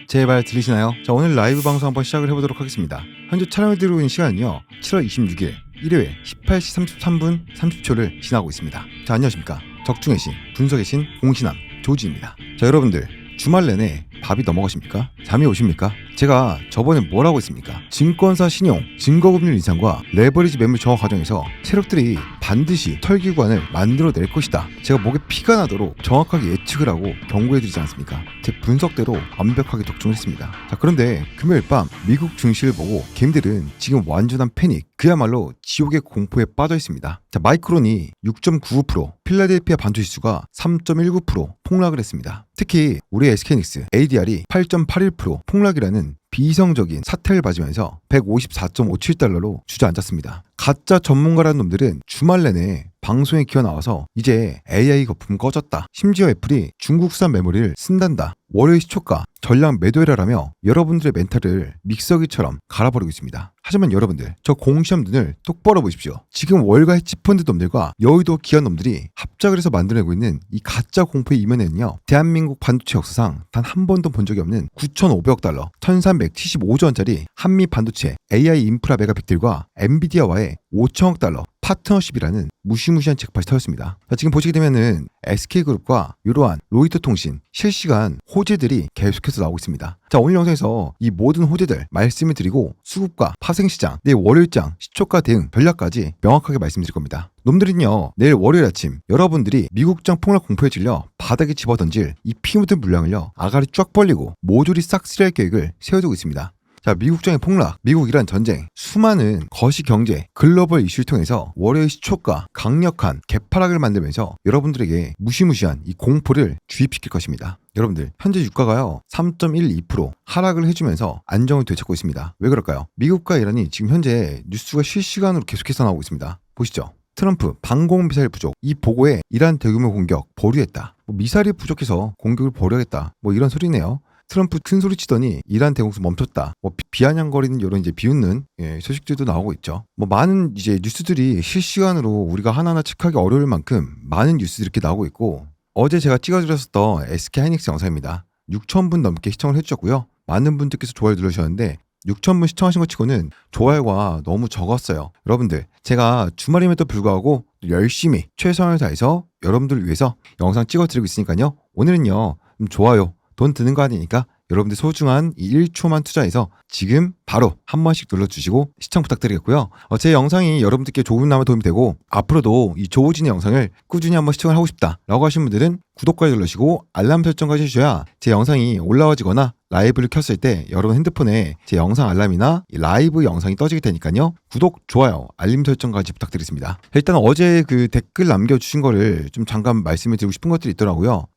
제발 들리시나요? 자, 오늘 라이브 방송 한번 시작을 해보도록 하겠습니다. 현재 촬영을 들고 있는 시간은요 7월 26일 일요일 18시 33분 30초를 지나고 있습니다. 자, 안녕하십니까. 적중의 신, 분석의 신, 공신함 조지입니다. 자, 여러분들 주말 내내 밥이 넘어가십니까? 잠이 오십니까? 제가 저번에 뭐라고 했습니까? 증권사 신용, 증거금률 인상과 레버리지 매물 저하 과정에서 세력들이 반드시 털기관을 만들어낼 것이다. 제가 목에 피가 나도록 정확하게 예측을 하고 경고해드리지 않습니까? 제 분석대로 완벽하게 적중을 했습니다. 자, 그런데 금요일 밤 미국 증시를 보고 개미들은 지금 완전한 패닉, 그야말로 지옥의 공포에 빠져 있습니다. 자, 마이크론이 6.95%, 필라델피아 반도지수가 3.19% 폭락을 했습니다. 특히 우리 SK하이닉스 ADR이 8.81% 폭락이라는 비이성적인 사태를 맞으면서 154.57달러로 주저앉았습니다. 가짜 전문가라는 놈들은 주말 내내 방송에 기어 나와서 이제 AI 거품 꺼졌다. 심지어 애플이 중국산 메모리를 쓴단다. 월요일 시초가 전량 매도해라라며 여러분들의 멘탈을 믹서기처럼 갈아버리고 있습니다. 하지만 여러분들, 저 공시험 눈을 똑바로 보십시오. 지금 월가 헤지펀드 놈들과 여의도 기업 놈들이 합작을 해서 만들어내고 있는 이 가짜 공포의 이면에는요, 대한민국 반도체 역사상 단 한 번도 본 적이 없는 9,500억 달러, 1,375조 원짜리 한미 반도체 AI 인프라 메가빅들과 엔비디아와의 5천억 달러 파트너십이라는 무시무시한 잭팟이 터졌습니다. 자, 지금 보시게 되면은 SK그룹과 이러한 로이터 통신 실시간 호재들이 계속해서 나오고 있습니다. 자, 오늘 영상에서 이 모든 호재들 말씀을 드리고 수급과 파생시장, 내일 월요일장, 시초가 대응 전략까지 명확하게 말씀드릴 겁니다. 놈들은요, 내일 월요일 아침 여러분들이 미국장 폭락 공포에 질려 바닥에 집어던질 이 피 묻은 물량을요 아가리 쫙 벌리고 모조리 싹 쓸이할 계획을 세워두고 있습니다. 자, 미국장의 폭락, 미국-이란 전쟁, 수많은 거시경제, 글로벌 이슈를 통해서 월요일 시초가 강력한 개파락을 만들면서 여러분들에게 무시무시한 이 공포를 주입시킬 것입니다. 여러분들, 현재 유가가요 3.12% 하락을 해주면서 안정을 되찾고 있습니다. 왜 그럴까요? 미국과 이란이 지금 현재 뉴스가 실시간으로 계속해서 나오고 있습니다. 보시죠. 트럼프 방공 미사일 부족, 이 보고에 이란 대규모 공격 보류했다. 미사일이 부족해서 공격을 벌여야겠다. 이런 소리네요. 트럼프 큰 소리 치더니 이란 대공습 멈췄다. 비아냥거리는 이런 이제 비웃는 소식들도 나오고 있죠. 많은 이제 뉴스들이 실시간으로 우리가 하나하나 체크하기 어려울 만큼 많은 뉴스들이 이렇게 나오고 있고, 어제 제가 찍어드렸었던 SK하이닉스 영상입니다. 6,000분 넘게 시청을 해주셨고요. 많은 분들께서 좋아요 눌러주셨는데 6,000분 시청하신 것 치고는 좋아요가 너무 적었어요. 여러분들, 제가 주말임에도 불구하고 열심히 최선을 다해서 여러분들을 위해서 영상 찍어드리고 있으니까요. 오늘은요, 좋아요 돈 드는 거 아니니까 여러분들 소중한 이 1초만 투자해서 지금 바로 한 번씩 눌러주시고 시청 부탁드리겠고요. 제 영상이 여러분들께 조금나마 도움이 되고 앞으로도 이 조우진의 영상을 꾸준히 한번 시청을 하고 싶다 라고 하신 분들은 구독까지 눌러주시고 알람 설정까지 해주셔야 제 영상이 올라와지거나 라이브를 켰을 때 여러분 핸드폰에 제 영상 알람이나 라이브 영상이 떠지게 되니까요. 구독, 좋아요, 알림 설정까지 부탁드리겠습니다. 일단 어제 그 댓글 남겨주신 거를 좀 잠깐 말씀을 드리고 싶은 것들이 있더라고요.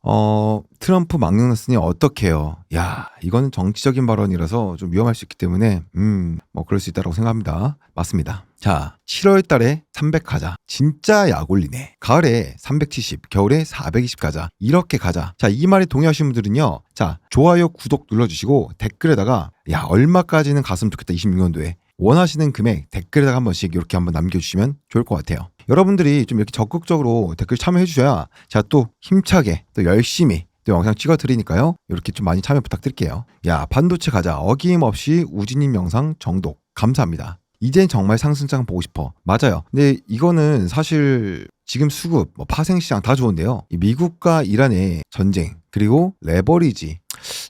트럼프 망령 났으니 어떡해요. 야, 이거는 정치적인 발언이라서 좀 위험할 수 있기 때문에 그럴 수 있다고 생각합니다. 맞습니다. 자, 7월 달에 300 가자. 진짜 약 올리네. 가을에 370, 겨울에 420 가자. 이렇게 가자. 자, 이 말에 동의하시는 분들은요. 자, 좋아요, 구독 눌러주시고 댓글에다가 야, 얼마까지는 갔으면 좋겠다 26년도에. 원하시는 금액 댓글에다가 한 번씩 이렇게 한번 남겨주시면 좋을 것 같아요. 여러분들이 좀 이렇게 적극적으로 댓글 참여해 주셔야 제가 또 힘차게 또 열심히 또 영상 찍어 드리니까요. 이렇게 좀 많이 참여 부탁드릴게요. 야, 반도체 가자. 어김없이 우진님 영상 정독 감사합니다. 이젠 정말 상승장 보고 싶어. 맞아요. 근데 이거는 사실 지금 수급, 파생시장 다 좋은데요. 이 미국과 이란의 전쟁 그리고 레버리지,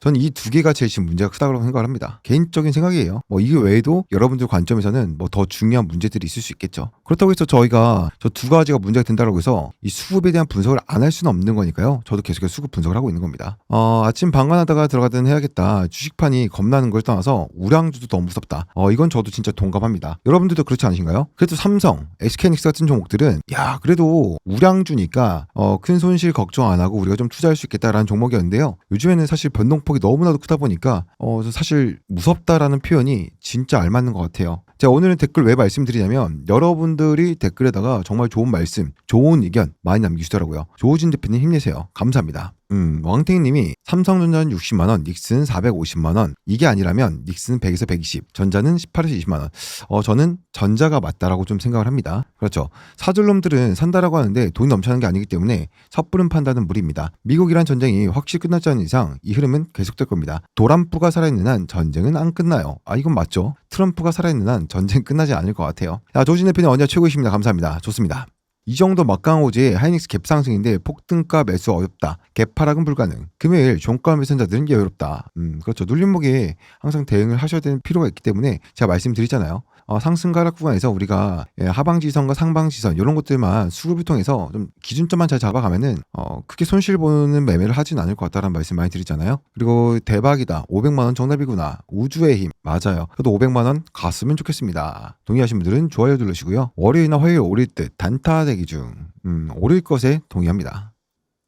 저는 이 두 개가 제일 지금 문제가 크다고 생각을 합니다. 개인적인 생각이에요. 이게 외에도 여러분들 관점에서는 더 중요한 문제들이 있을 수 있겠죠. 그렇다고 해서 저희가 저 두 가지가 문제가 된다고 해서 이 수급에 대한 분석을 안 할 수는 없는 거니까요. 저도 계속해서 수급 분석을 하고 있는 겁니다. 아침 방관하다가 들어가든 해야겠다. 주식판이 겁나는 걸 떠나서 우량주도 너무 무섭다. 이건 저도 진짜 동감합니다. 여러분들도 그렇지 않으신가요? 그래도 삼성, SK하이닉스 같은 종목들은 야, 그래도 우량주니까 큰 손실 걱정 안 하고 우리가 좀 투자할 수 있겠다라는 종목이었는데요. 요즘에는 사실 변동폭이 너무나도 크다 보니까 사실 무섭다라는 표현이 진짜 알맞는 것 같아요. 제가 오늘은 댓글 왜 말씀드리냐면 여러분들이 댓글에다가 정말 좋은 말씀, 좋은 의견 많이 남기시더라고요. 조우진 대표님 힘내세요. 감사합니다. 왕탱이님이 삼성전자는 60만원, 닉슨 450만원. 이게 아니라면 닉슨 100에서 120, 전자는 18에서 20만원. 저는 전자가 맞다라고 좀 생각을 합니다. 그렇죠. 사줄놈들은 산다라고 하는데 돈이 넘쳐나는 게 아니기 때문에 섣부른 판단은 무리입니다. 미국-이란 전쟁이 확실히 끝나지 않는 이상 이 흐름은 계속될 겁니다. 도란프가 살아있는 한 전쟁은 안 끝나요. 이건 맞죠. 트럼프가 살아있는 한 전쟁 끝나지 않을 것 같아요. 조우진 대표님 언제 최고이십니다. 감사합니다. 좋습니다. 이 정도 막강한 호재의 하이닉스 갭 상승인데 폭등가 매수 어렵다. 갭 하락은 불가능. 금요일 종가 매수자들은 여유롭다. 그렇죠. 눌림목에 항상 대응을 하셔야 되는 필요가 있기 때문에 제가 말씀드리잖아요. 상승 하락 구간에서 우리가 하방지선과 상방지선 이런 것들만 수급을 통해서 좀 기준점만 잘 잡아가면은 크게 손실 보는 매매를 하진 않을 것 같다라는 말씀 많이 드리잖아요. 그리고 대박이다. 500만 원 정답이구나. 우주의 힘. 맞아요. 저도 500만 원 갔으면 좋겠습니다. 동의하신 분들은 좋아요 누르시고요. 월요일이나 화요일 오릴 듯 단타 대기 중. 오릴 것에 동의합니다.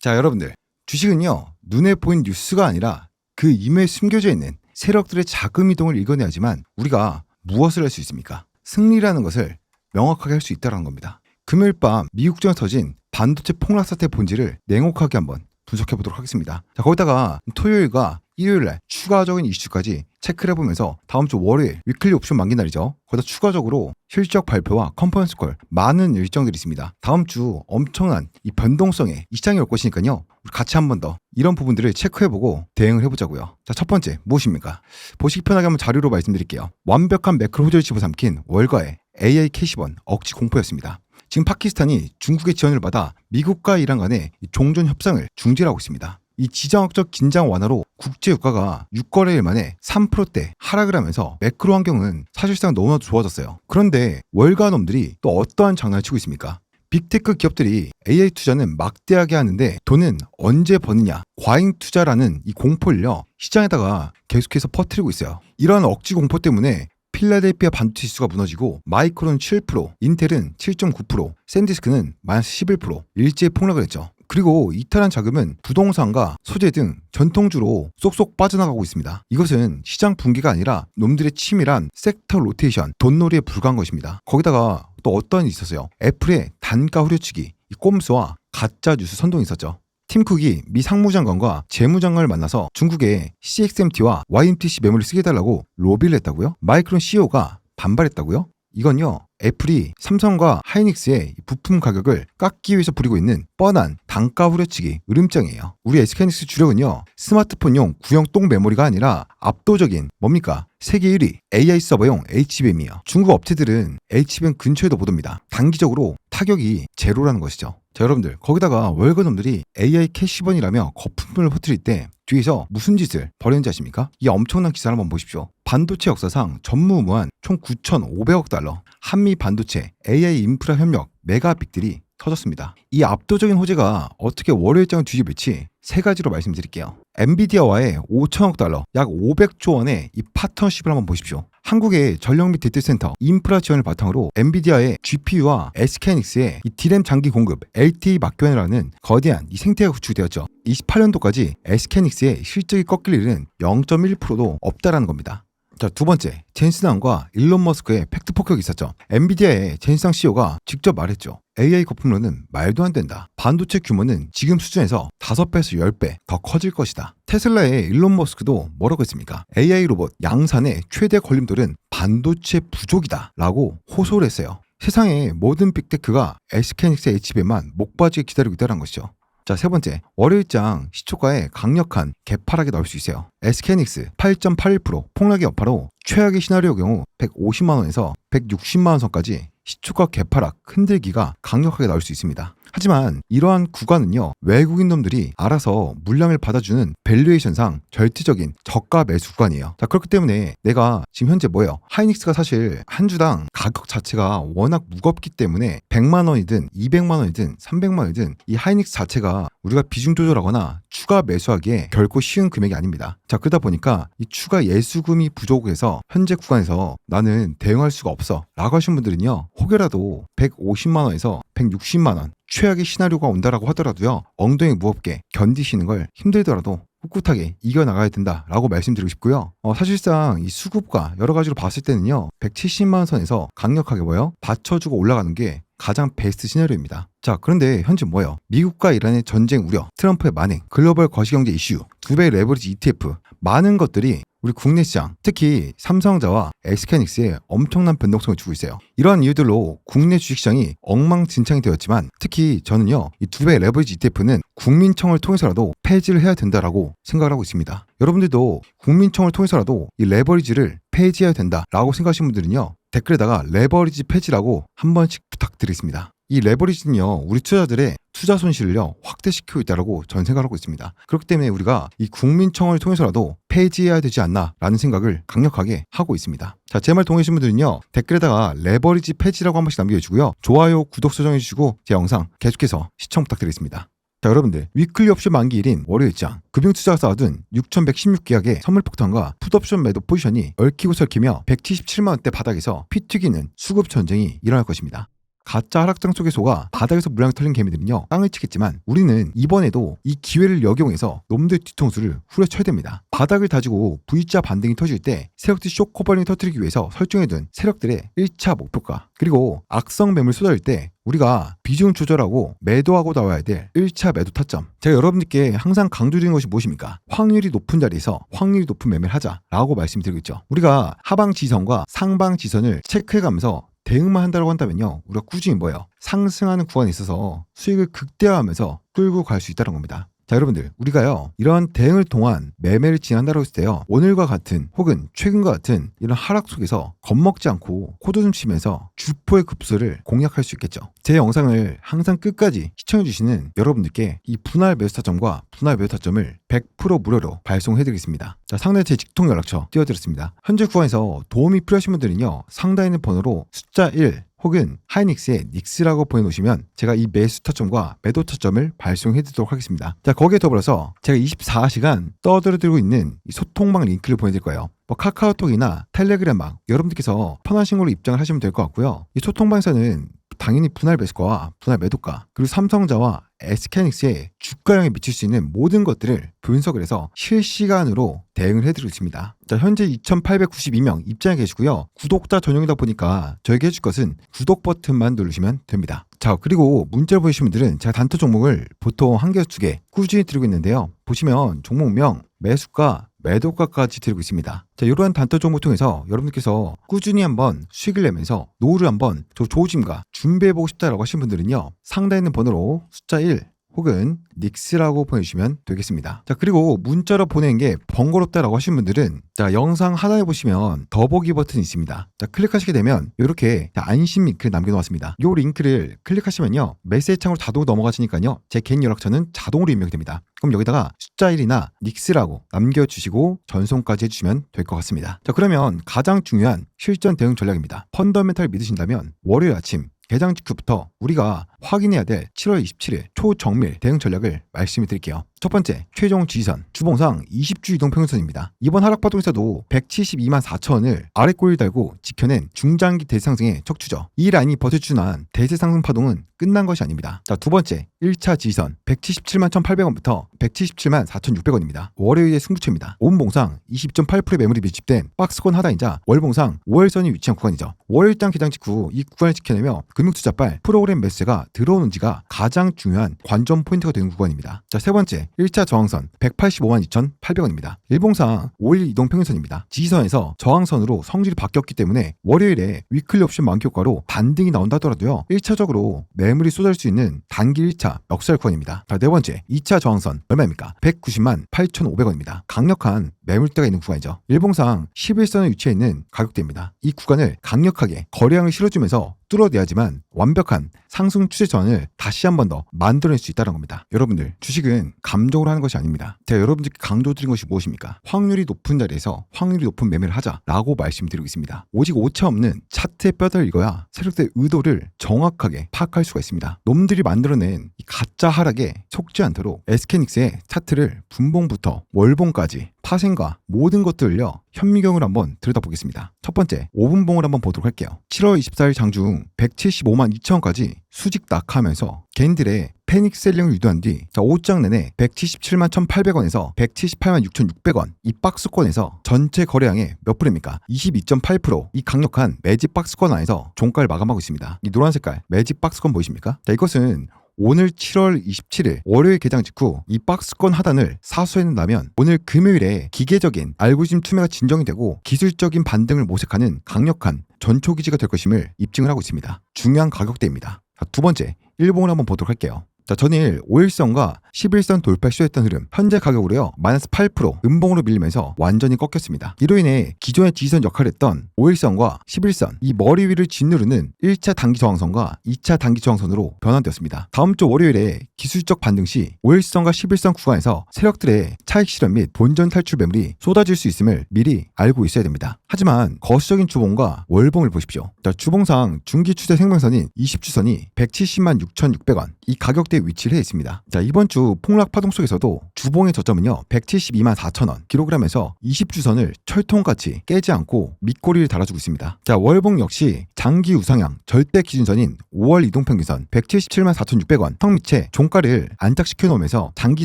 자, 여러분들. 주식은요. 눈에 보이는 뉴스가 아니라 그 임에 숨겨져 있는 세력들의 자금 이동을 읽어내야지만 우리가 무엇을 할 수 있습니까? 승리라는 것을 명확하게 할 수 있다는 겁니다. 금요일 밤 미국전에 터진 반도체 폭락 사태 본질을 냉혹하게 한번 분석해 보도록 하겠습니다. 자, 거기다가 토요일과 일요일날 추가적인 이슈까지 체크를 해보면서 다음 주 월요일 위클리 옵션 만기 날이죠. 거기다 추가적으로 실적 발표와 컨퍼런스 콜 많은 일정들이 있습니다. 다음 주 엄청난 이 변동성에 이 시장이 올 것이니까요. 우리 같이 한 번 더 이런 부분들을 체크해보고 대응을 해보자고요. 자, 첫 번째 무엇입니까? 보시기 편하게 한번 자료로 말씀드릴게요. 완벽한 매크로 호재를 집어삼킨 월가의 AI 캐시번 억지 공포였습니다. 지금 파키스탄이 중국의 지원을 받아 미국과 이란 간의 종전 협상을 중지하고 있습니다. 이 지정학적 긴장 완화로 국제 유가가 6거래일 만에 3%대 하락을 하면서 매크로 환경은 사실상 너무나도 좋아졌어요. 그런데 월가 놈들이 또 어떠한 장난을 치고 있습니까? 빅테크 기업들이 AI 투자는 막대하게 하는데 돈은 언제 버느냐, 과잉 투자라는 이 공포를요 시장에다가 계속해서 퍼뜨리고 있어요. 이런 억지 공포 때문에 필라델피아 반도체 지수가 무너지고 마이크론은 7%, 인텔은 7.9%, 샌디스크는 마이너스 11% 일제히 폭락을 했죠. 그리고 이탈한 자금은 부동산과 소재 등 전통주로 쏙쏙 빠져나가고 있습니다. 이것은 시장 붕괴가 아니라 놈들의 치밀한 섹터 로테이션, 돈놀이에 불과한 것입니다. 거기다가 또 어떤 일이 있었어요. 애플의 단가 후려치기, 이 꼼수와 가짜 뉴스 선동이 있었죠. 팀 쿡이 미 상무장관과 재무장관을 만나서 중국의 CXMT와 YMTC 매물을 쓰게 해달라고 로비를 했다고요? 마이크론 CEO가 반발했다고요? 이건요 애플이 삼성과 하이닉스의 부품 가격을 깎기 위해서 부리고 있는 뻔한 단가 후려치기 으름장이에요. 우리 SK하이닉스 주력은요 스마트폰용 구형 똥 메모리가 아니라 압도적인 뭡니까? 세계 1위 AI 서버용 HBM이에요. 중국 업체들은 HBM 근처에도 못 옵니다. 단기적으로 타격이 제로라는 것이죠. 자, 여러분들 거기다가 월가놈들이 AI 캐시번이라며 거품을 퍼뜨릴 때 뒤에서 무슨 짓을 벌였는지 아십니까? 이 엄청난 기사를 한번 보십시오. 반도체 역사상 전무후무한 총 9,500억 달러 한미 반도체 AI 인프라 협력 메가빅들이 터졌습니다. 이 압도적인 호재가 어떻게 월요일장을 뒤집을지 세 가지로 말씀드릴게요. 엔비디아와의 5천억 달러, 약 500조 원의 이 파트너십을 한번 보십시오. 한국의 전력 및 데이터센터 인프라 지원을 바탕으로 엔비디아의 GPU와 SK하이닉스의 이 D램 장기 공급 LTE 막교환이라는 거대한 이 생태가 구축되었죠. 28년도까지 SK하이닉스의 실적이 꺾일 일은 0.1%도 없다라는 겁니다. 자, 두 번째, 젠슨왕과 일론 머스크의 팩트 폭격이 있었죠. 엔비디아의 젠슨왕 CEO가 직접 말했죠. AI 거품론은 말도 안 된다. 반도체 규모는 지금 수준에서 5배에서 10배 더 커질 것이다. 테슬라의 일론 머스크도 뭐라고 했습니까? AI 로봇 양산의 최대 걸림돌은 반도체 부족이다 라고 호소를 했어요. 세상의 모든 빅테크가 SK하이닉스 HBM만 목빠지게 기다리고 있다는 것이죠. 자, 세 번째, 월요일장 시초가에 강력한 개파락이 나올 수 있어요. SK하이닉스 8.81% 폭락의 여파로 최악의 시나리오 경우 150만 원에서 160만 원 선까지 시초가 개파락 흔들기가 강력하게 나올 수 있습니다. 하지만 이러한 구간은요 외국인 놈들이 알아서 물량을 받아주는 밸류에이션상 절대적인 저가 매수 구간이에요. 자, 그렇기 때문에 내가 지금 현재 뭐예요? 하이닉스가 사실 한 주당 가격 자체가 워낙 무겁기 때문에 100만 원이든 200만 원이든 300만 원이든 이 하이닉스 자체가 우리가 비중 조절하거나 추가 매수하기에 결코 쉬운 금액이 아닙니다. 자, 그러다 보니까 이 추가 예수금이 부족해서 현재 구간에서 나는 대응할 수가 없어 라고 하신 분들은요 혹여라도 150만 원에서 160만 원 최악의 시나리오가 온다라고 하더라도요 엉덩이 무겁게 견디시는 걸 힘들더라도 꿋꿋하게 이겨나가야 된다라고 말씀드리고 싶고요. 사실상 이 수급과 여러 가지로 봤을 때는요, 170만 원 선에서 강력하게 받쳐주고 올라가는 게 가장 베스트 시나리오입니다. 자, 그런데 현재 뭐예요? 미국과 이란의 전쟁 우려, 트럼프의 만행, 글로벌 거시경제 이슈, 2배 레버리지 ETF, 많은 것들이 우리 국내 시장, 특히 삼성전자와 SK하이닉스에 엄청난 변동성을 주고 있어요. 이러한 이유들로 국내 주식시장이 엉망진창이 되었지만, 특히 저는요, 이 2배 레버리지 ETF는 국민청을 통해서라도 폐지를 해야 된다라고 생각을 하고 있습니다. 여러분들도 국민청을 통해서라도 이 레버리지를 폐지해야 된다라고 생각하시는 분들은요, 댓글에다가 레버리지 폐지라고 한 번씩 부탁드리겠습니다. 이 레버리지는요, 우리 투자자들의 투자 손실을요 확대시키고 있다라고 저는 생각하고 있습니다. 그렇기 때문에 우리가 이 국민청을 통해서라도 폐지해야 되지 않나라는 생각을 강력하게 하고 있습니다. 자, 제 말 동의하시는 분들은요, 댓글에다가 레버리지 폐지라고 한 번씩 남겨주시고요, 좋아요, 구독 설정해주시고 제 영상 계속해서 시청 부탁드리겠습니다. 자, 여러분들, 위클리 옵션 만기일인 월요일장 금융투자가 쌓아둔 6116계약의 선물폭탄과 풋옵션 매도 포지션이 얽히고 설키며 177만원대 바닥에서 피 튀기는 수급 전쟁이 일어날 것입니다. 가짜 하락장 속의 소가 바닥에서 물량이 털린 개미들은요 땅을 치겠지만, 우리는 이번에도 이 기회를 역이용해서 놈들 뒤통수를 후려쳐야 됩니다. 바닥을 다지고 V자 반등이 터질 때 세력들 쇼커버링을 터뜨리기 위해서 설정해둔 세력들의 1차 목표가, 그리고 악성 매물 쏟아질 때 우리가 비중 조절하고 매도하고 나와야 될 1차 매도 타점, 제가 여러분들께 항상 강조드리는 것이 무엇입니까? 확률이 높은 자리에서 확률이 높은 매매를 하자라고 말씀드리고 있죠. 우리가 하방 지선과 상방 지선을 체크해가면서 대응만 한다고 한다면요, 우리가 꾸준히 상승하는 구간에 있어서 수익을 극대화하면서 끌고 갈 수 있다는 겁니다. 자, 여러분들, 우리가요 이런 대응을 통한 매매를 진행한다고 했을 때요, 오늘과 같은 혹은 최근과 같은 이런 하락 속에서 겁먹지 않고 코드숨 치면서 주포의 급소를 공략할 수 있겠죠. 제 영상을 항상 끝까지 시청해주시는 여러분들께 이 분할 매수 타점과 분할 매도 타점을 100% 무료로 발송해드리겠습니다. 자, 상단에 제 직통 연락처 띄워드렸습니다. 현재 구간에서 도움이 필요하신 분들은요, 상단에 있는 번호로 숫자 1 혹은 하이닉스의 닉스라고 보내놓으시면 제가 이 매수 타점과 매도 타점을 발송해드리도록 하겠습니다. 자, 거기에 더불어서 제가 24시간 떠들어드리고 있는 이 소통방 링크를 보내드릴 거예요. 카카오톡이나 텔레그램방, 여러분들께서 편하신 걸로 입장을 하시면 될 것 같고요. 이 소통방에서는 당연히 분할 매수가와 분할 매도가, 그리고 삼성전자와 SK하이닉스의 주가형에 미칠 수 있는 모든 것들을 분석을 해서 실시간으로 대응을 해드리고 있습니다. 자, 현재 2892명 입장해 계시고요. 구독자 전용이다 보니까 저에게 해줄 것은 구독 버튼만 누르시면 됩니다. 자, 그리고 문자를 보내주신 분들은 제가 단타 종목을 보통 1개에서 2개 꾸준히 드리고 있는데요. 보시면 종목명, 매수가, 매도가까지 드리고 있습니다. 자, 이러한 단타 종목 통해서 여러분들께서 꾸준히 한번 수익을 내면서 노후를 한번 조짐과 준비해보고 싶다라고 하신 분들은요, 상단에 있는 번호로 숫자 1 혹은 닉스라고 보내주시면 되겠습니다. 자, 그리고 문자로 보내는 게 번거롭다라고 하신 분들은 자, 영상 하단에 보시면 더보기 버튼이 있습니다. 자, 클릭하시게 되면 이렇게 안심 링크를 남겨놓았습니다. 이 링크를 클릭하시면요, 메시지 창으로 자동으로 넘어가시니까요, 제 개인 연락처는 자동으로 입력이 됩니다. 그럼 여기다가 숫자 1이나 닉스라고 남겨주시고 전송까지 해주시면 될 것 같습니다. 자, 그러면 가장 중요한 실전 대응 전략입니다. 펀더멘탈 믿으신다면 월요일 아침 개장 직후부터 우리가 확인해야 될 7월 27일 초정밀 대응 전략을 말씀을 드릴게요. 첫 번째, 최종 지지선 주봉상 20주 이동평균선입니다. 이번 하락 파동에서도 172만 4천원을 아래 꼬리를 달고 지켜낸 중장기 대상승의 척추죠. 이 라인이 버텨주는 한 대세 상승 파동은 끝난 것이 아닙니다. 자, 두 번째, 1차 지지선 177만 1,800원부터 177만 4,600원입니다. 월요일의 승부처입니다. 오분봉상 20.8%의 매물이 밀집된 박스권 하단이자 월봉상 5월선이 위치한 구간이죠. 월요일장 개장 직후 이 구간을 지켜내며 금융투자발 프로그램 매수가 들어오는지가 가장 중요한 관전 포인트가 되는 구간입니다. 자, 세 번째, 1차 저항선 185만 2,800원입니다. 일봉상 5일 이동평균선입니다. 지지선에서 저항선으로 성질이 바뀌었기 때문에 월요일에 위클리 옵션 만기 효과로 반등이 나온다 하더라도요, 1차적으로 매물이 쏟아질 수 있는 단기 1차 역살 구간입니다. 자, 네 번째, 2차 저항선 얼마입니까? 190만 8,500원입니다. 강력한 매물대가 있는 구간이죠. 일봉상 11선에 위치해 있는 가격대입니다. 이 구간을 강력하게 거래량을 실어주면서 뚫어내야지만 완벽한 상승 추세 전환을 다시 한 번 더 만들어낼 수 있다는 겁니다. 여러분들, 주식은 감정으로 하는 것이 아닙니다. 제가 여러분들께 강조드린 것이 무엇입니까? 확률이 높은 자리에서 확률이 높은 매매를 하자라고 말씀드리고 있습니다. 오직 오차 없는 차트의 뼈대를 읽어야 세력들의 의도를 정확하게 파악할 수가 있습니다. 놈들이 만들어낸 이 가짜 하락에 속지 않도록 SK하이닉스의 차트를 분봉부터 월봉까지 파생과 모든 것들을요, 현미경을 한번 들여다보겠습니다. 첫 번째, 5분봉을 한번 보도록 할게요. 7월 24일 장중 175만 2천원까지 수직 낙하하면서 개인들의 패닉 셀링을 유도한 뒤 5장 내내 177만 1,800원에서 178만 6,600원 이 박스권에서 전체 거래량의 몇 프로입니까? 22.8%. 이 강력한 매직 박스권 안에서 종가를 마감하고 있습니다. 이 노란 색깔 매직 박스권 보이십니까? 자, 이것은 오늘 7월 27일 월요일 개장 직후 이 박스권 하단을 사수해낸다면 오늘 금요일에 기계적인 알고리즘 투매가 진정이 되고 기술적인 반등을 모색하는 강력한 전초기지가 될 것임을 입증을 하고 있습니다. 중요한 가격대입니다. 자, 두 번째 일봉을 한번 보도록 할게요. 자, 전일 5일선과 11선 돌파 시도했던 흐름 현재 가격으로요 마이너스 8% 음봉으로 밀리면서 완전히 꺾였습니다. 이로 인해 기존의 지지선 역할을 했던 5일선과 11선 이 머리 위를 짓누르는 1차 단기 저항선과 2차 단기 저항선으로 변환되었습니다. 다음 주 월요일에 기술적 반등 시 5일선과 11선 구간에서 세력들의 차익 실현 및 본전 탈출 매물이 쏟아질 수 있음을 미리 알고 있어야 됩니다. 하지만 거시적인 주봉과 월봉을 보십시오. 자, 주봉상 중기 추세 생명선인 20주선이 170만 6,600원 이 가격대에 위치를 해 있습니다. 자, 이번 주 폭락 파동 속에서도 주봉의 저점은요 172만 4천원 킬로그램에서 20주선을 철통같이 깨지 않고 밑꼬리를 달아주고 있습니다. 자, 월봉 역시 장기 우상향 절대 기준선인 5월 이동평균선 177만 4,600원 턱 밑에 종가를 안착시켜 놓으면서 장기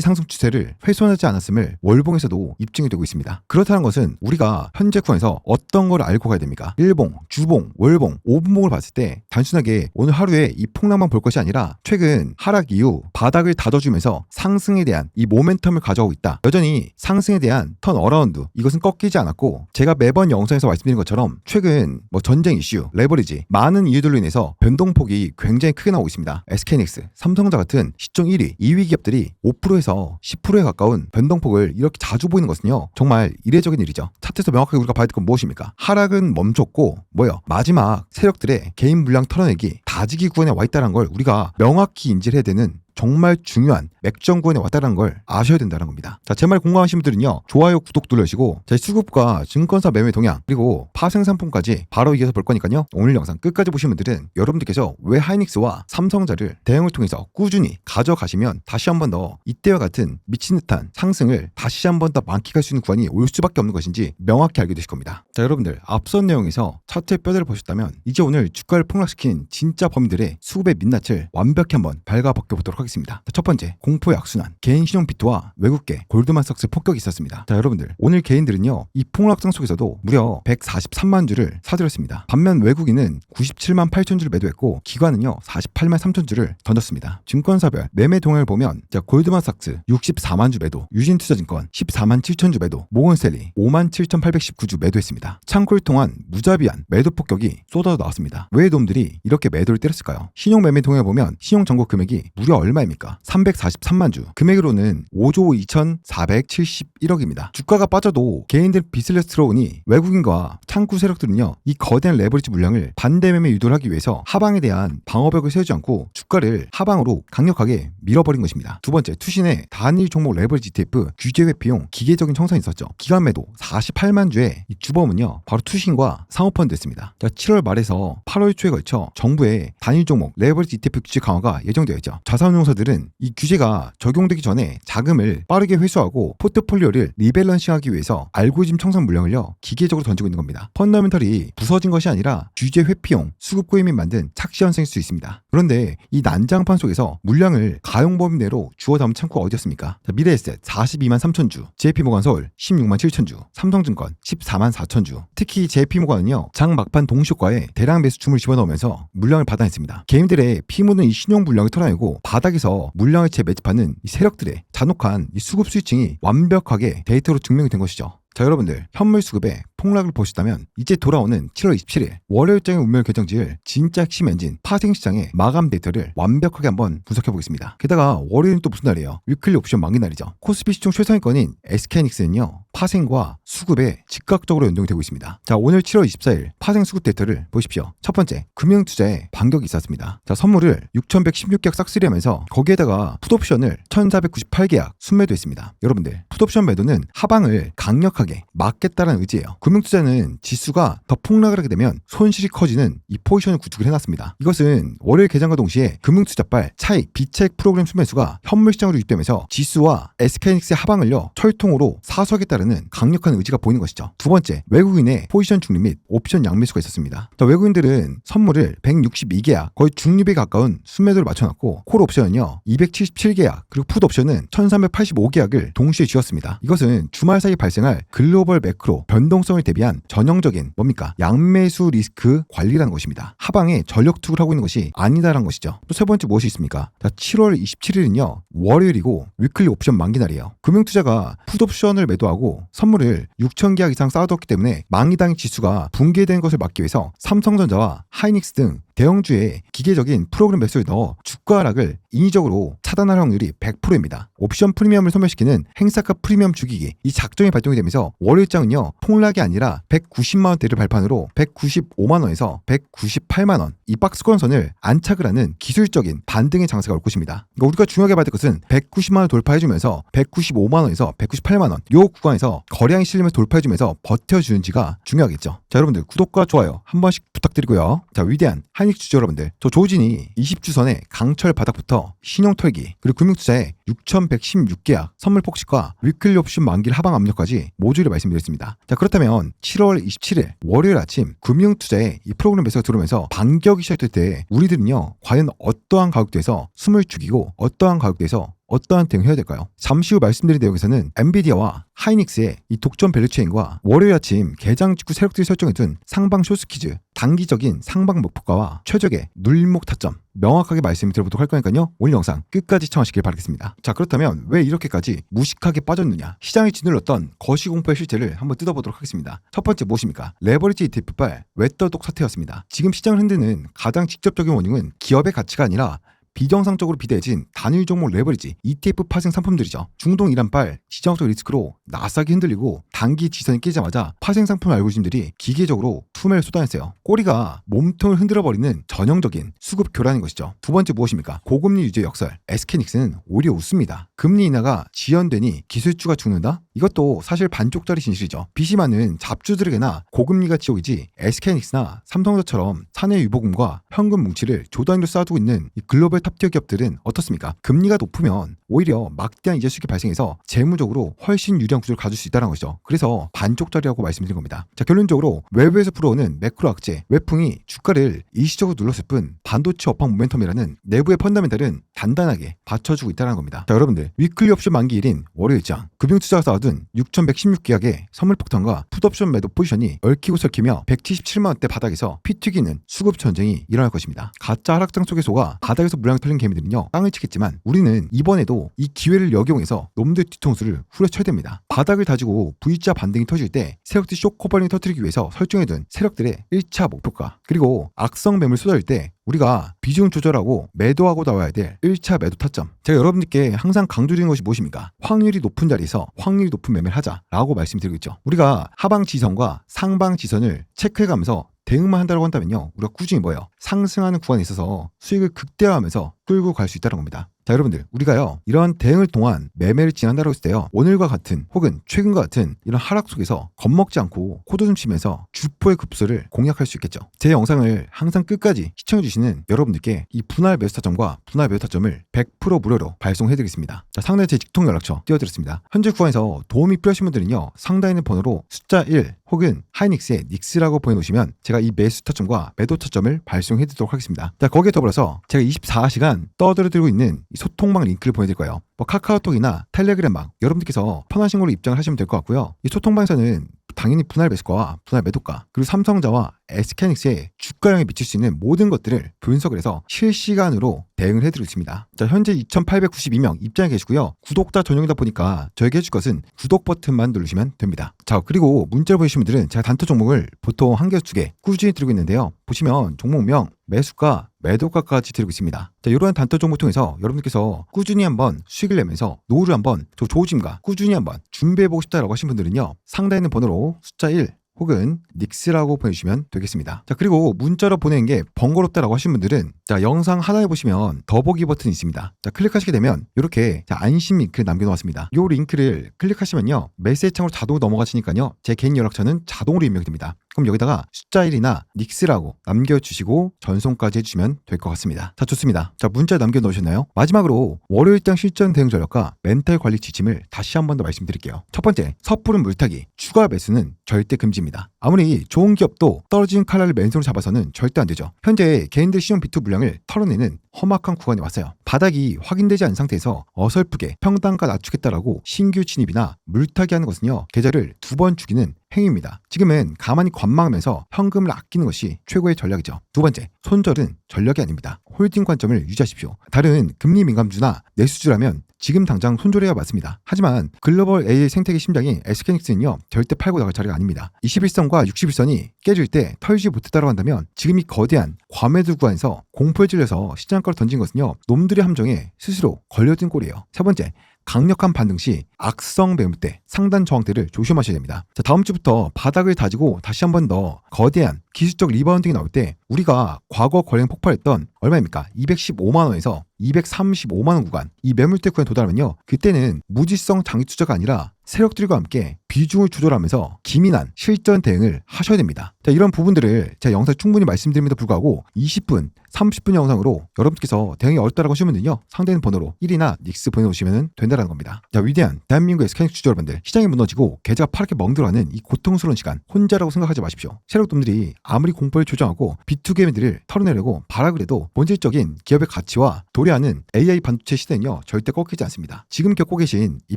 상승 추세를 훼손하지 않았음을 월봉에서도 입증이 되고 있습니다. 그렇다는 것은 우리가 현재 구간에서 어떤 걸 알고 가야 됩니까? 일봉, 주봉, 월봉, 5분봉을 봤을 때 단순하게 오늘 하루에 이 폭락만 볼 것이 아니라 최근 하락 이후 바닥을 다져주면서 상승에 대한 이 모멘텀을 가져오고 있다. 여전히 상승에 대한 턴 어라운드 이것은 꺾이지 않았고 제가 매번 영상에서 말씀드린 것처럼 최근 전쟁 이슈, 레버리지 많은 이유들로 인해서 변동폭이 굉장히 크게 나오고 있습니다. SK하이닉스, 삼성전자 같은 시총 1위, 2위 기업들이 5%에서 10%에 가까운 변동폭을 이렇게 자주 보이는 것은요 정말 이례적인 일이죠. 차트에서 명확하게 우리가 봐야 될 건 무엇입니까? 하락은 멈췄고 마지막 세력들의 개인 물량 털어내기 다지기 구간에 와 있다는 걸 우리가 명확히 인지를 해야 되는 정말 중요한 맥점 구간에 왔다는 걸 아셔야 된다는 겁니다. 자, 제 말 공감하신 분들은요 좋아요, 구독 눌러주시고 제 수급과 증권사 매매 동향 그리고 파생 상품까지 바로 이어서 볼 거니까요 오늘 영상 끝까지 보신 분들은 여러분들께서 왜 하이닉스와 삼성자를 대응을 통해서 꾸준히 가져가시면 다시 한 번 더 이때와 같은 미친 듯한 상승을 다시 한 번 더 만끽할 수 있는 구간이 올 수밖에 없는 것인지 명확히 알게 되실 겁니다. 자, 여러분들 앞선 내용에서 차트의 뼈대를 보셨다면 이제 오늘 주가를 폭락시킨 진짜 범인들의 수급의 민낯을 완벽히 한번 발가 벗겨보도록 하겠습니다. 첫 번째, 공포의 악순환. 개인 신용 비트와 외국계 골드만삭스 폭격이 있었습니다. 자, 여러분들 오늘 개인들은요 이 폭락장 속에서도 무려 143만 주를 사들였습니다. 반면 외국인은 97만 8천 주를 매도했고 기관은요 48만 3천 주를 던졌습니다. 증권사별 매매 동향을 보면 자, 골드만삭스 64만 주 매도, 유진투자증권 14만 7천 주 매도, 모건스탠리 5만 7,819주 매도했습니다. 창구를 통한 무자비한 매도 폭격이 쏟아져 나왔습니다. 왜 놈들이 이렇게 매도를 때렸을까요? 신용 매매 동향을 보면 신용 잔고 금액이 무려 얼마입니까? 343만 주. 금액으로는 5조 2,471억입니다. 주가가 빠져도 개인들 빚을 들어오니 외국인과 창구 세력들은요 이 거대한 레버리지 물량을 반대 매매 유도를 하기 위해서 하방에 대한 방어벽을 세우지 않고 주가를 하방으로 강력하게 밀어버린 것입니다. 두 번째, 투신의 단일 종목 레버리지 ETF 규제 회피용 기계적인 청산이 있었죠. 기간 매도 48만 주의 이 주범은요 바로 투신과 사모펀드였습니다. 7월 말에서 8월 초에 걸쳐 정부의 단일 종목 레버리지 ETF 규제 강화가 예정되어 있죠. 자산운용사들은 이 규제가 적용되기 전에 자금을 빠르게 회수하고 포트폴리오를 리밸런싱하기 위해서 알고리즘 청산 물량을요 기계적으로 던지고 있는 겁니다. 펀더멘털이 부서진 것이 아니라 규제 회피용 수급 고임이 만든 착시 현상일 수 있습니다. 그런데 이 난장판 속에서 물량을 가용 범위 내로 주워 담은 창구가 어디였습니까? 자, 미래에셋 42만 3천 주, JP모간 서울 16만 7천 주, 삼성증권 14만 4천 주. 특히 JP모간은요 장 막판 동시효과에 대량 매수 춤을 집어넣으면서 물량을 받아냈습니다. 개인들의 피 묻은 이 신용 물량을 털어내고 바닥에서 물량을 재매집하는 이 세력들의 잔혹한 이 수급 스위칭이 완벽하게 데이터로 증명이 된 것이죠. 자, 여러분들 현물 수급의 폭락을 보셨다면 이제 돌아오는 7월 27일 월요일장의 운명을 결정지을 진짜 핵심 엔진 파생시장의 마감 데이터를 완벽하게 한번 분석해 보겠습니다. 게다가 월요일은 또 무슨 날이에요? 위클리 옵션 만기 날이죠. 코스피 시총 최상위권인 SK하이닉스는요 파생과 수급에 즉각적으로 연동이 되고 있습니다. 자, 오늘 7월 24일 파생 수급 데이터를 보십시오. 첫 번째, 금융투자에 반격이 있었습니다. 자, 선물을 6,116계약 싹쓸이하면서 거기에다가 풋옵션을 1,498계약 순매도했습니다. 여러분들 풋옵션 매도는 하방을 강력하게 막겠다는 의지예요. 금융투자는 지수가 더 폭락을 하게 되면 손실이 커지는 이 포지션을 구축을 해놨습니다. 이것은 월요일 개장과 동시에 금융투자발 차익 비차익 프로그램 순매수가 현물시장으로 유입되면서 지수와 SK하이닉스의 하방을요 철통으로 사수하겠다는 강력한 의지가 보이는 것이죠. 두 번째, 외국인의 포지션 중립 및 옵션 양매수가 있었습니다. 외국인들은 선물을 162계약 거의 중립에 가까운 순매도를 맞춰놨고 콜 옵션은요 277계약 그리고 풋 옵션은 1385계약을 동시에 쥐었습니다. 이것은 주말 사이 발생할 글로벌 매크로 변동성을 대비한 전형적인 뭡니까? 양매수 리스크 관리라는 것입니다. 하방에 전력 투구를 하고 있는 것이 아니다라는 것이죠. 또 세 번째 무엇이 있습니까? 자, 7월 27일은요 월요일이고 위클리 옵션 만기날이에요. 금융투자가 풋 옵션을 매도하고 선물을 6,000계약 이상 쌓아뒀기 때문에 만기당 지수가 붕괴된 것을 막기 위해서 삼성전자와 하이닉스 등 대형주의 기계적인 프로그램 매수를 넣어 주가 하락을 인위적으로 차단할 확률이 100%입니다. 옵션 프리미엄을 소멸시키는 행사가 프리미엄 죽이기 이 작전이 발동이 되면서 월요일장은요 폭락이 아니라 190만원대를 발판으로 195만원에서 198만원 이 박스권 선을 안착을 하는 기술적인 반등의 장세가 올 것입니다. 그러니까 우리가 중요하게 봐야 될 것은 190만원 돌파해주면서 195만원에서 198만원 이 구간에서 거래량이 실리면서 돌파해주면서 버텨주는지가 중요하겠죠. 자, 여러분들 구독과 좋아요 한 번씩 부탁드리고요. 자, 위대한 하이닉스 주주 여러분들, 저 조진이 20주선의 강철 바닥부터 신용 털기 그리고 금융투자의 6,116계약 선물 폭식과 위클리 옵션 만기를 하방 압력까지 모조리 말씀드렸습니다. 자, 그렇다면 7월 27일 월요일 아침 금융투자의 이 프로그램 매수가 들어오면서 반격이 시작될 때 우리들은요 과연 어떠한 가격대에서 숨을 죽이고 어떠한 가격대에서 어떠한 대응을 해야 될까요? 잠시 후 말씀드린 내용에서는 엔비디아와 하이닉스의 이 독점 밸류체인과 월요일 아침 개장 직후 세력들이 설정해둔 상방 쇼스키즈 단기적인 상방 목표가와 최적의 눌림목 타점 명확하게 말씀을 드려보도록 할 거니까요. 오늘 영상 끝까지 시청하시길 바라겠습니다. 자, 그렇다면 왜 이렇게까지 무식하게 빠졌느냐? 시장이 짓눌렀던 거시공포의 실체를 한번 뜯어보도록 하겠습니다. 첫 번째 무엇입니까? 레버리지 ETF발 외떠독 사태였습니다. 지금 시장을 흔드는 가장 직접적인 원인은 기업의 가치가 아니라 비정상적으로 비대해진 단일 종목 레버리지 ETF 파생 상품들이죠. 중동 이란발 지정학적 리스크로 나싹이 흔들리고 단기 지선이 깨지자마자 파생 상품 알고리즘들이 기계적으로 투매를 쏟아냈어요. 꼬리가 몸통을 흔들어버리는 전형적인 수급 교란인 것이죠. 두 번째 무엇입니까? 고금리 유지의 역설. SK하이닉스는 오히려 웃습니다. 금리 인하가 지연되니 기술주가 죽는다? 이것도 사실 반쪽짜리 진실이죠. 빚이 많은 잡주들에게나 고금리가 지옥이지 SK하이닉스나 삼성전자처럼 사내 유보금과 현금 뭉치를 조단위로 쌓아두고 있는 이 글로벌 탑티어 기업들은 어떻습니까? 금리가 높으면 오히려 막대한 이자 수익이 발생해서 재무적으로 훨씬 유리한 구조를 가질 수 있다는 것이죠. 그래서 반쪽짜리라고 말씀드린 겁니다. 자, 결론적으로 외부에서 불어오는 매크로 악재, 외풍이 주가를 일시적으로 눌렀을 뿐 반도체 업황 모멘텀이라는 내부의 펀더멘탈은 단단하게 받쳐주고 있다는 겁니다. 자, 여러분들 위클리 옵션 만기일인 월요일장 금융투자가 쌓아둔 6,116계약의 선물폭탄과 풋옵션 매도 포지션이 얽히고 설키며 177만원대 바닥에서 피 튀기는 수급 전쟁이 일어날 것입니다. 가짜 하락장 속에 속아 바닥에서 물량이 털린 개미들은요 땅을 치겠지만 우리는 이번에도 이 기회를 역용해서 놈들 뒤통수를 후려쳐야 됩니다. 바닥을 다지고 V자 반등이 터질 때 세력들이 쇼커버링을 터뜨리기 위해서 설정해둔 세력들의 1차 목표가 그리고 악성 매물 쏟아질 때 우리가 비중 조절하고 매도하고 나와야 될 1차 매도 타점. 제가 여러분들께 항상 강조드리는 것이 무엇입니까? 확률이 높은 자리에서 확률이 높은 매매를 하자라고 말씀드리고 있죠. 우리가 하방 지선과 상방 지선을 체크해가면서 대응만 한다고 한다면요 우리가 꾸준히 뭐예요? 상승하는 구간에 있어서 수익을 극대화하면서 끌고 갈 수 있다는 겁니다. 자, 여러분들 우리가요 이러한 대응을 통한 매매를 진행한다고 했을 때요 오늘과 같은 혹은 최근과 같은 이런 하락 속에서 겁먹지 않고 코드숨 치면서 주포의 급소를 공략할 수 있겠죠. 제 영상을 항상 끝까지 시청해주시는 여러분들께 이 분할 매수 타점과 분할 매도 타점을 100% 무료로 발송해드리겠습니다. 자, 상단에 제 직통 연락처 띄워드렸습니다. 현재 구간에서 도움이 필요하신 분들은요 상단에 있는 번호로 숫자 1 혹은 하이닉스의 닉스라고 보내놓으시면 제가 이 매수 타점과 매도 타점을 발송해드리도록 하겠습니다. 자, 거기에 더불어서 제가 24시간 떠들어드리고 있는 이 소통방 링크를 보내드릴 거예요. 카카오톡이나 텔레그램방 여러분들께서 편하신 걸로 입장을 하시면 될 것 같고요. 이 소통방에서는 당연히 분할 매수가와 분할 매도가 그리고 삼성전자와 SK하이닉스의 주가량에 미칠 수 있는 모든 것들을 분석을 해서 실시간으로 대응을 해드리고 있습니다. 자, 현재 2,892명 입장해 계시고요. 구독자 전용이다 보니까 저에게 해줄 것은 구독 버튼만 누르시면 됩니다. 자, 그리고 문자를 보내주신 분들은 제가 단타 종목을 보통 1개에서 2개 꾸준히 드리고 있는데요. 보시면 종목명, 매수가, 매도가까지 드리고 있습니다. 자, 이러한 단타 종목 통해서 여러분들께서 꾸준히 한번 수익을 내면서 노후를 한번 조짐과 꾸준히 한번 준비해보고 싶다라고 하신 분들은요. 상단에 있는 번호로 숫자 1 혹은 닉스라고 보내주시면 되겠습니다. 자, 그리고 문자로 보내는 게 번거롭다라고 하신 분들은 자, 영상 하단에 보시면 더보기 버튼이 있습니다. 자, 클릭하시게 되면 이렇게 안심 링크를 남겨놓았습니다. 이 링크를 클릭하시면요, 메시지 창으로 자동으로 넘어가시니까요, 제 개인 연락처는 자동으로 입력이 됩니다. 그럼 여기다가 숫자 1이나 닉스라고 남겨주시고 전송까지 해주시면 될 것 같습니다. 자, 좋습니다. 자, 문자 남겨놓으셨나요? 마지막으로 월요일장 실전 대응 전략과 멘탈 관리 지침을 다시 한 번 더 말씀드릴게요. 첫 번째, 섣부른 물타기, 추가 매수는 절대 금지입니다. 아무리 좋은 기업도 떨어진 칼날을 맨손으로 잡아서는 절대 안 되죠. 현재 개인들 신용 비투 물량을 털어내는 험악한 구간에 왔어요. 바닥이 확인되지 않은 상태에서 어설프게 평단가 낮추겠다라고 신규 진입이나 물타기 하는 것은요, 계좌를 2번 죽이는 행위입니다. 지금은 가만히 관망하면서 현금을 아끼는 것이 최고의 전략이죠. 두 번째, 손절은 전략이 아닙니다. 홀딩 관점을 유지하십시오. 다른 금리 민감주나 내수주라면 지금 당장 손절해야 맞습니다. 하지만 글로벌 AI 생태계 심장인 SK닉스는요, 절대 팔고 나갈 자리가 아닙니다. 21선과 61선이 깨질 때 털지 못했다고 한다면 지금 이 거대한 과매도 구간에서 공포에 찔려서 시장가로 던진 것은요, 놈들의 함정에 스스로 걸려든 꼴이에요. 세 번째, 강력한 반등 시 악성 매물대, 상단 저항대를 조심하셔야 됩니다. 자, 다음 주부터 바닥을 다지고 다시 한 번 더 거대한 기술적 리바운딩이 나올 때 우리가 과거 거래량 폭발했던 얼마입니까? 215만원에서 235만원 구간, 이 매물대 구간에 도달하면요, 그때는 무지성 장기 투자가 아니라 세력들과 함께 비중을 조절하면서 기민한 실전 대응을 하셔야 됩니다. 자, 이런 부분들을 제가 영상에 충분히 말씀드림에도 불구하고 20분, 30분 영상으로 여러분께서 대응이 어렵다라고 하시면 분은요, 상대는 번호로 1이나 닉스 보내오시면 된다는 겁니다. 자, 위대한 대한민국의 SK닉스 주주 여러분들, 시장이 무너지고 계좌가 파랗게 멍들어가는 이 고통스러운 시간 혼자라고 생각하지 마십시오. 세력놈들이 아무리 공포를 조장하고 비투게임들을 털어내려고 발악을 해도 본질적인 기업의 가치와 도래하는 AI 반도체 시대는요, 절대 꺾이지 않습니다. 지금 겪고 계신 이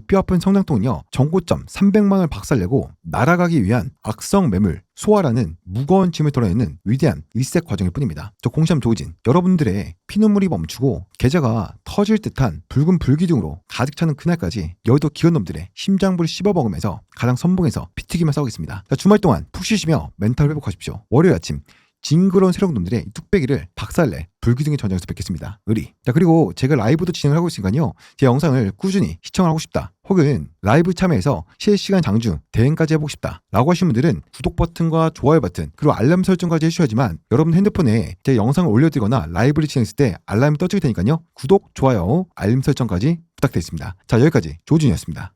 뼈아픈 성장통은요, 정고점 300만원을 박살내고 날아가기 위한 악성 매물 소화라는 무거운 짐을 덜어내는 위대한 리셋 과정일 뿐입니다. 저 공시함 조우진, 여러분들의 피눈물이 멈추고 계좌가 터질 듯한 붉은 불기둥으로 가득 차는 그날까지 여의도 기업놈들의 심장부를 씹어먹으면서 가장 선봉에서 피튀기며 싸우겠습니다. 자, 주말 동안 푹 쉬시며 멘탈 회복하십시오. 월요일 아침 징그러운 세력놈들의 뚝배기를 박살내 불기둥의 전장에서 뵙겠습니다. 의리. 자, 그리고 제가 라이브도 진행을 하고 있으니까요, 제 영상을 꾸준히 시청을 하고 싶다, 혹은 라이브 참여해서 실시간 장중 대응까지 해보고 싶다 라고 하신 분들은 구독 버튼과 좋아요 버튼, 그리고 알람 설정까지 해주셔야지만 여러분 핸드폰에 제 영상을 올려드리거나 라이브를 진행했을 때 알람이 떠지게 되니까요, 구독, 좋아요, 알림 설정까지 부탁드리겠습니다. 자, 여기까지 조준이었습니다.